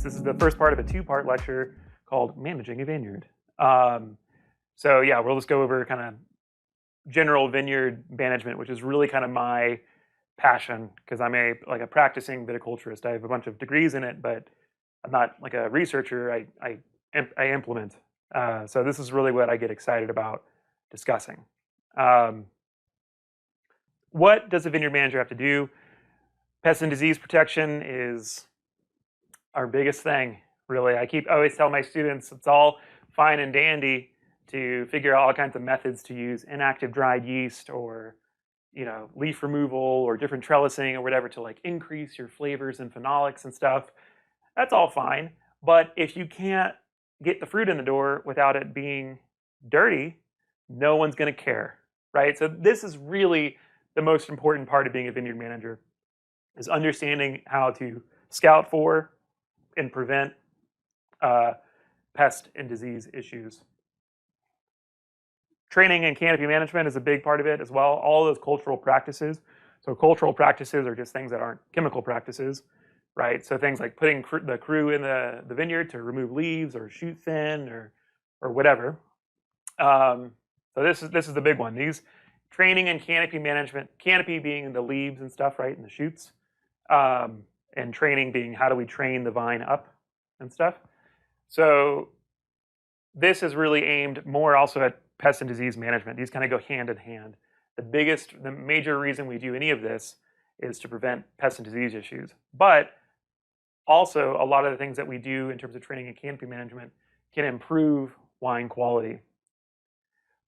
This is the first part of a two-part lecture called Managing a Vineyard. So yeah, we'll just go over kind of general vineyard management, which is really kind of my passion because I'm a practicing viticulturist. I have a bunch of degrees in it, but I'm not like a researcher. I implement. So this is really what I get excited about discussing. What does a vineyard manager have to do? Pest and disease protection is our biggest thing, really. I always tell my students it's all fine and dandy to figure out all kinds of methods to use inactive dried yeast or leaf removal or different trellising or whatever to like increase your flavors and phenolics and stuff. That's all fine. But if you can't get the fruit in the door without it being dirty, no one's going to care, right? So this is really the most important part of being a vineyard manager, is understanding how to scout for and prevent pest and disease issues. Training and canopy management is a big part of it as well. All those cultural practices. So cultural practices are just things that aren't chemical practices, right? So things like putting the crew in the vineyard to remove leaves or shoot thin or whatever. So this is the big one. These training and canopy management, canopy being the leaves and stuff, right, and the shoots, and training being how do we train the vine up and stuff. So this is really aimed more also at pest and disease management. These kind of go hand in hand. The major reason we do any of this is to prevent pest and disease issues. But also a lot of the things that we do in terms of training and canopy management can improve wine quality.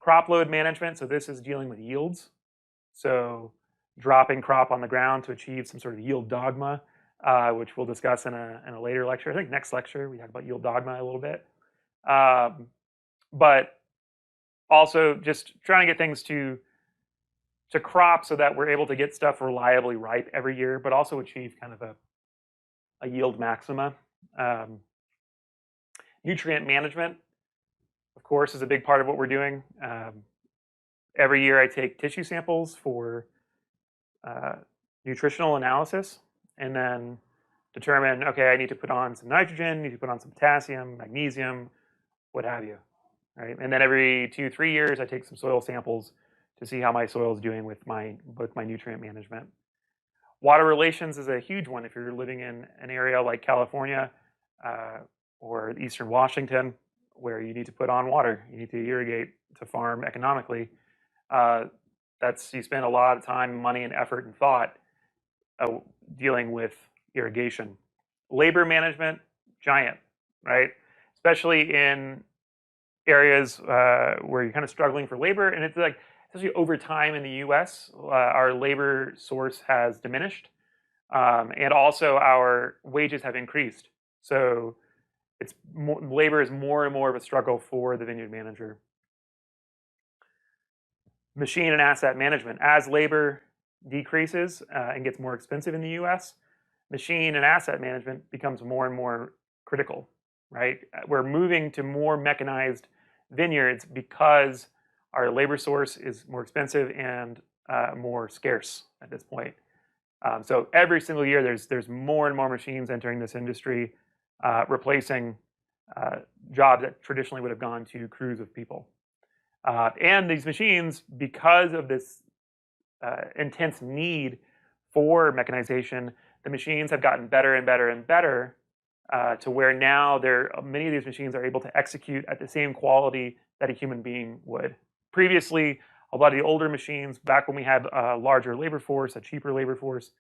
Crop load management, so this is dealing with yields. So dropping crop on the ground to achieve some sort of yield dogma, which we'll discuss in a later lecture. I think next lecture we talk about yield dogma a little bit. But also just trying to get things to crop so that we're able to get stuff reliably ripe every year, but also achieve kind of a yield maxima. Nutrient management, of course, is a big part of what we're doing. Every year I take tissue samples for nutritional analysis and then determine, okay, I need to put on some nitrogen, need to put on some potassium, magnesium, what have you, right? And then every 2-3 years, I take some soil samples to see how my soil is doing with my nutrient management. Water relations is a huge one if you're living in an area like California or Eastern Washington, where you need to put on water, you need to irrigate to farm economically. You spend a lot of time, money, and effort and thought dealing with irrigation. Labor management, giant, right? Especially in areas where you're kind of struggling for labor, and it's like, especially over time in the U.S., our labor source has diminished, and also our wages have increased. So labor is more and more of a struggle for the vineyard manager. Machine and asset management. As labor decreases and gets more expensive in the U.S., machine and asset management becomes more and more critical, right? We're moving to more mechanized vineyards because our labor source is more expensive and more scarce at this point. So every single year, there's more and more machines entering this industry, replacing jobs that traditionally would have gone to crews of people. And these machines, because of this intense need for mechanization, the machines have gotten better and better and better to where now many of these machines are able to execute at the same quality that a human being would. Previously, a lot of the older machines, back when we had a larger labor force, a cheaper labor force,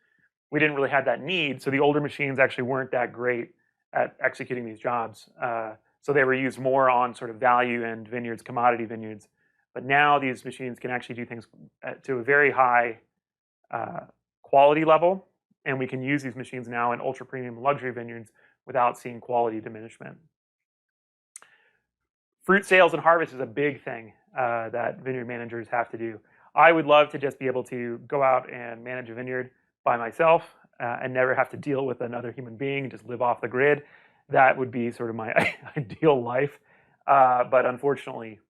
we didn't really have that need. So the older machines actually weren't that great at executing these jobs. So they were used more on sort of value and vineyards, commodity vineyards. But now these machines can actually do things to a very high quality level. And we can use these machines now in ultra premium luxury vineyards without seeing quality diminishment. Fruit sales and harvest is a big thing that vineyard managers have to do. I would love to just be able to go out and manage a vineyard by myself and never have to deal with another human being, just live off the grid. That would be sort of my ideal life. But unfortunately,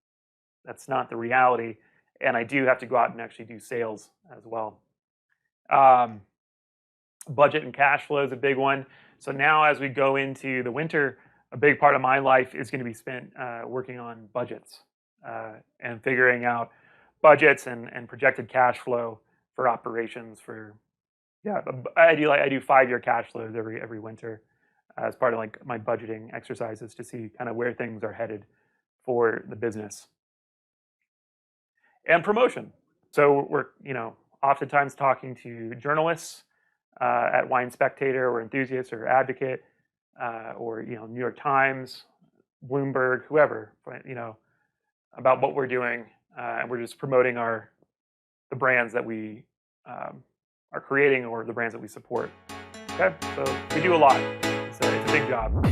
that's not the reality. And I do have to go out and actually do sales as well. Budget and cash flow is a big one. So now as we go into the winter, a big part of my life is going to be spent working on budgets and figuring out budgets and projected cash flow for operations for, yeah, I do 5-year cash flows every winter as part of like my budgeting exercises to see kind of where things are headed for the business. And promotion. So we're, oftentimes talking to journalists at Wine Spectator or Enthusiast or Advocate or, New York Times, Bloomberg, whoever, about what we're doing. And we're just promoting the brands that we are creating or the brands that we support. Okay, so we do a lot. It's a big job.